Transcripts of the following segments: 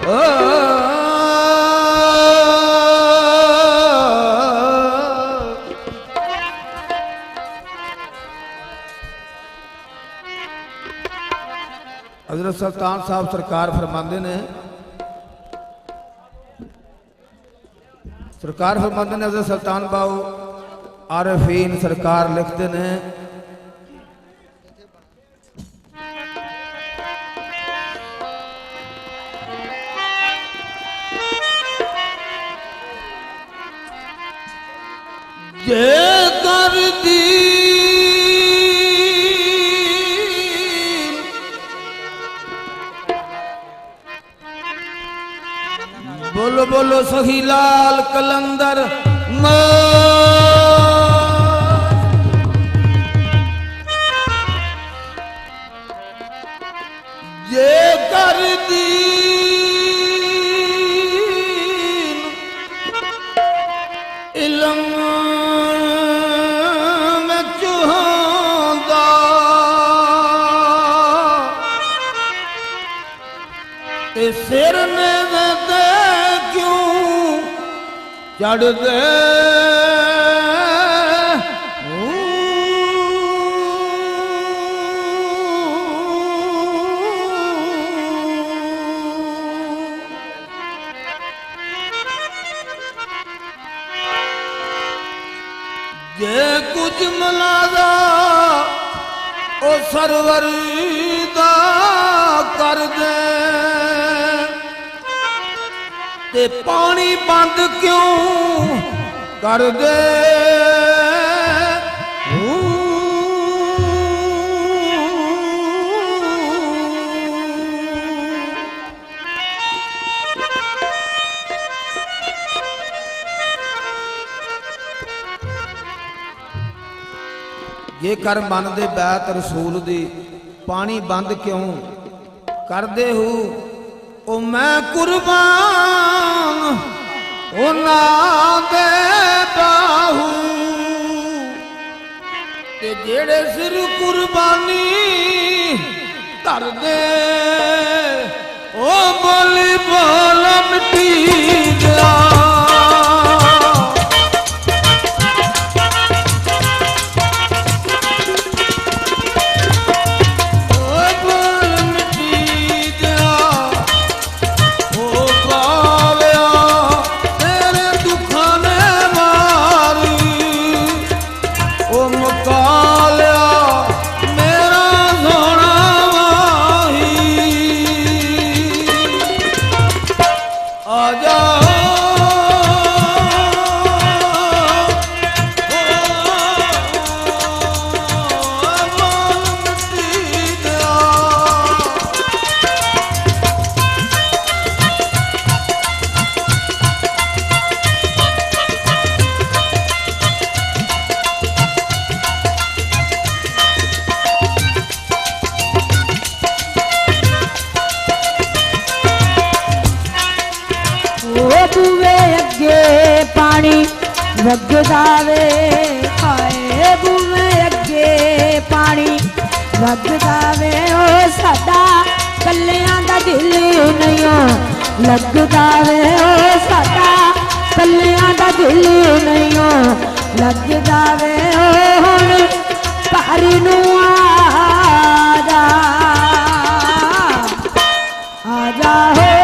हज़रत सुल्तान साहब सरकार फरमाते ने, सरकार फरमाते ने, हज़रत सुल्तान बाऊ आरफीन सरकार लिखते ने, जे कर दी बोलो बोलो सही लाल कलंदर जे कर दी इलम में चुहांदा ते सिर ने चढ़ दे जे कुछ मलादा ओ सरवर दा कर दे ते पानी बंद क्यों कर दे जे कर मन दे बैत रसूल दी पानी बंद क्यों कर दे हो ओ मैं कुर्बान ओ ना दे बाहू ते जेड़े सिर कुर्बानी कर दे ओ बोली बोल मिट्टी गया वगदा वे हाय बूवे अगे पानी वगदा वे ओ साडा कलियां दा दिल नहीं लगदा वे ओ साडा कलियां दा दिल नहीं लगदा वे ओ हुण घर नूं आजा आजा हो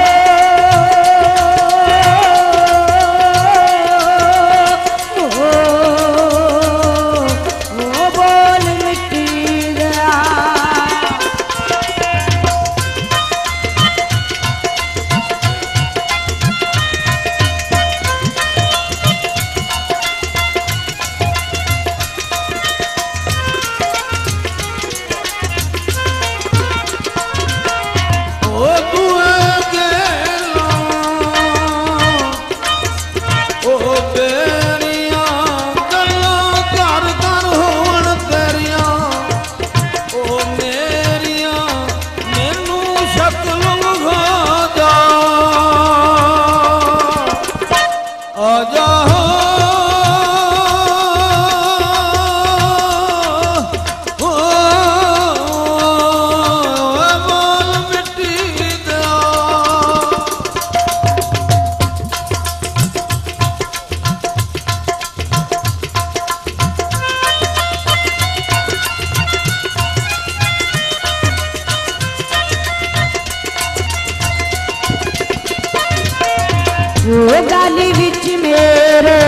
ਉਹ ਗਾਲੀ ਵਿੱਚ ਮੇਰੇ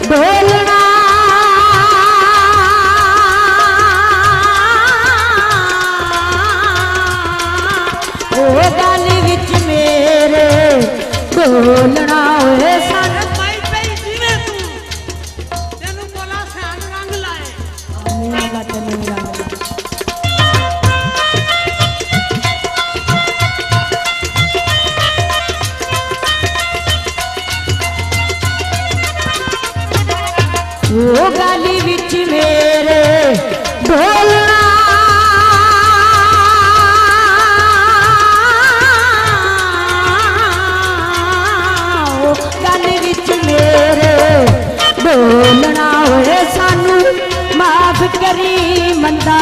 ਢੋਲਣਾ ਉਹ ਗਾਲੀ ਵਿੱਚ ਮੇਰੇ ਢੋਲਣਾ ਓਏ ਸਨ ਪਾਈ ਪਈ ਜਿਵੇਂ ਤੂੰ ਤੈਨੂੰ ਬੋਲਾ ਸਿਆਣ ਰੰਗ ਲਾਏ ਮੇਰਾ ਗੱਟ ਨਹੀਂ ਰੰਗ ਉਹ ਗਾਲੀ ਵਿੱਚ ਮੇਰੇ ਢੋਲਣਾ ਉਹ ਗਾਲੀ ਵਿੱਚ ਮੇਰੇ ਢੋਲਣਾ ਓਏ ਸਾਨੂੰ ਮਾਫ ਕਰੀ ਮੰਦਾ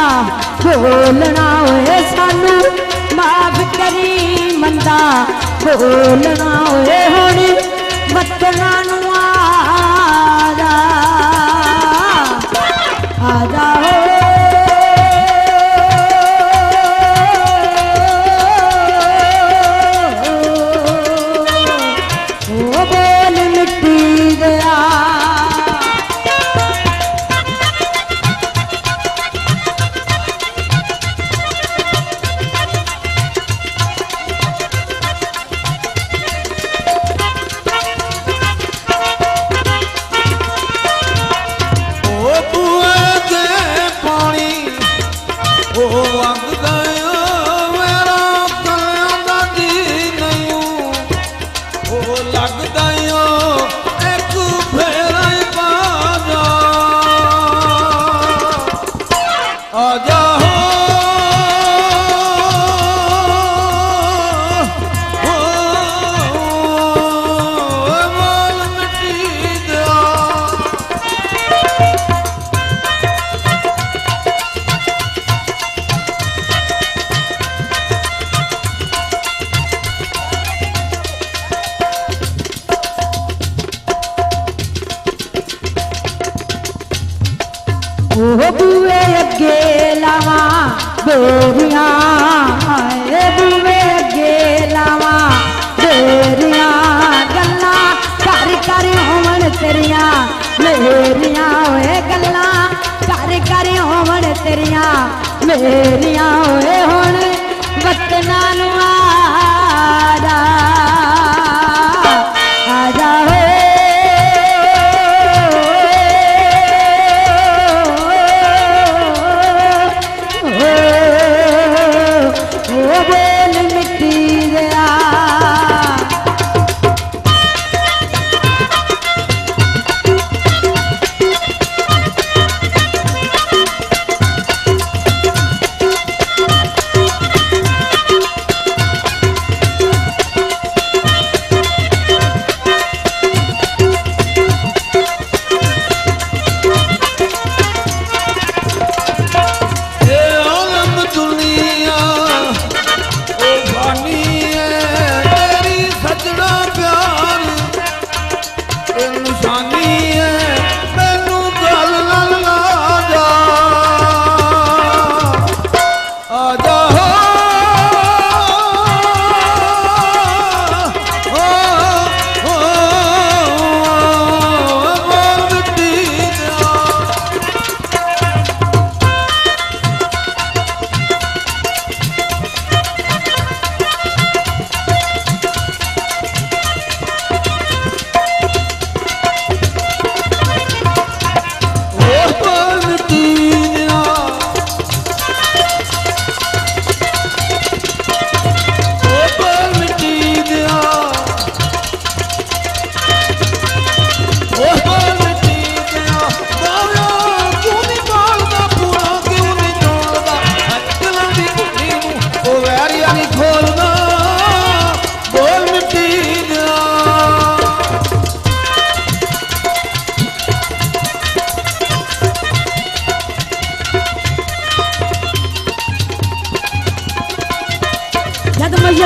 ਬੋਲਣਾ ਓਏ ਸਾਨੂੰ ਮਾਫ ਕਰੀ ਮੰਦਾ ਬੋਲਣਾ ਓਏ ਹੁਣ ਵਤਨਾਂ ਨੂੰ ਆ ਜਾਓ ਉਹ ਬੋਲ ਮਿੱਟੀ ਦਿਆ ਉਹ ਬੂਏ ਅੱਗੇ ਲਾਵਾਂ ਬੇਰੀਆਂ ਹਾਏ ਬੂਏ ਅੱਗੇ ਲਾਵਾਂ ਬੇਰੀਆਂ ਗੱਲਾਂ ਕਰ ਕਰ ਹੋਵਣ ਤੇਰੀਆਂ ਮੇਰੀਆਂ ਓਏ ਗੱਲਾਂ ਕਰ ਕਰ ਹੋਵਣ ਤੇਰੀਆਂ ਮੇਰੀਆਂ ਓਏ ਹੁਣ ਵਤਨਾਂ ਨੂੰ ਆ ਜਾ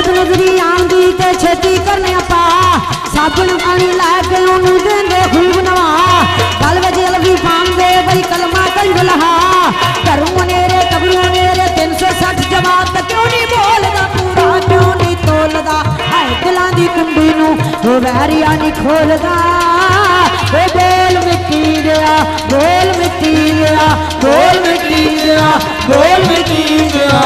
ਨਜ਼ਰੀ ਆਉਂਦੀ ਤੇ ਛੇਤੀ ਕਰਨੇ ਆਪਾ ਸਾਬਣ ਪਾਣੀ ਲੈ ਕੇ ਉਹਨੂੰ ਦਿੰਦੇ ਖੂਬ ਨਵਾ ਗਲ ਵਿੱਚ ਲਵੀ ਪਾਉਂਦੇ ਬਈ ਕਲਮਾ ਕੰਜ ਲਹਾ ਘਰੋਂ ਹਨੇਰੇ ਕਬਰੋਂ ਹਨੇਰੇ 360 ਜਮਾਤ ਕਿਉਂ ਨਹੀਂ ਬੋਲਦਾ ਪੂਰਾ ਕਿਉਂ ਨਹੀਂ ਤੋਲਦਾ ਹਾਏ ਦਿਲਾਂ ਦੀ ਕੁੰਡੀ ਨੂੰ ਉਹ ਵੈਰੀਆ ਨਹੀਂ ਖੋਲਦਾ ਉਹ ਬੋਲ ਮਿੱਟੀ ਦਿਆ ਬੋਲ ਮਿੱਟੀ ਦਿਆ ਬੋਲ ਮਿੱਟੀ ਦਿਆ ਬੋਲ ਮਿੱਟੀ ਦਿਆ